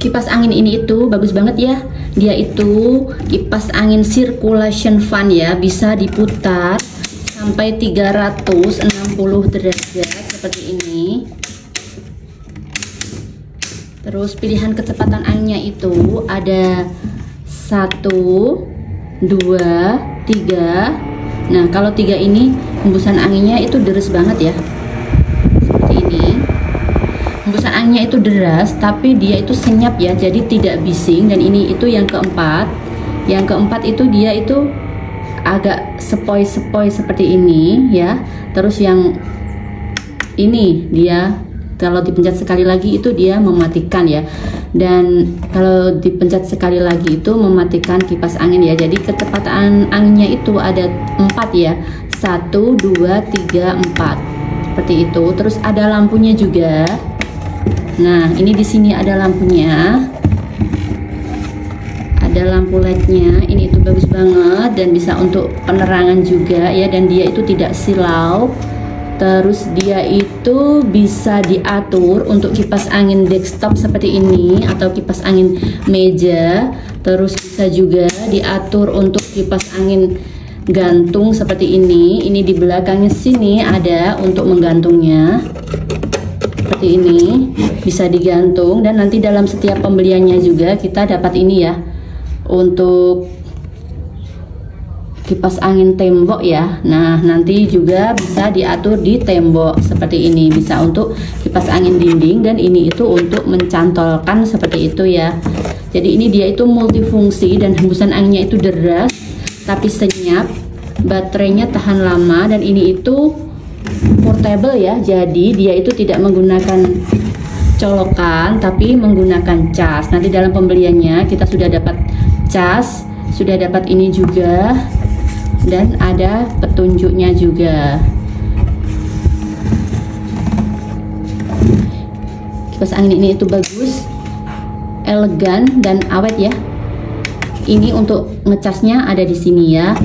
Kipas angin ini itu bagus banget ya. Dia itu kipas angin circulation fan ya, bisa diputar sampai 360 derajat seperti ini. Terus pilihan kecepatan anginnya itu ada 1, 2, 3. Nah, kalau 3 ini hembusan anginnya itu deres banget ya. Seperti ini. Hembusan anginnya itu deras, tapi dia itu senyap ya, jadi tidak bising. Dan ini itu yang keempat. Yang keempat itu dia itu agak sepoi-sepoi seperti ini ya. Terus yang ini dia kalau dipencet sekali lagi itu dia mematikan ya. Dan kalau dipencet sekali lagi itu mematikan kipas angin ya. Jadi kecepatan anginnya itu ada 4 ya. 1, 2, 3, 4. Seperti itu. Terus ada lampunya juga. Nah, ini di sini ada lampunya. Ada lampu LED-nya. Ini itu bagus banget dan bisa untuk penerangan juga ya, dan dia itu tidak silau. Terus dia itu bisa diatur untuk kipas angin desktop seperti ini atau kipas angin meja. Terus bisa juga diatur untuk kipas angin gantung seperti ini. Ini di belakangnya sini ada untuk menggantungnya. Seperti ini bisa digantung, dan nanti dalam setiap pembeliannya juga kita dapat ini ya, untuk kipas angin tembok ya. Nah, nanti juga bisa diatur di tembok seperti ini, bisa untuk kipas angin dinding, dan ini itu untuk mencantolkan seperti itu ya. Jadi ini dia itu multifungsi dan hembusan anginnya itu deras tapi senyap, baterainya tahan lama, dan ini itu portable ya. Jadi dia itu tidak menggunakan colokan tapi menggunakan cas. Nanti dalam pembeliannya kita sudah dapat cas, sudah dapat ini juga, dan ada petunjuknya juga. Kipas angin ini itu bagus, elegan dan awet ya. Ini untuk ngecasnya ada di sini ya.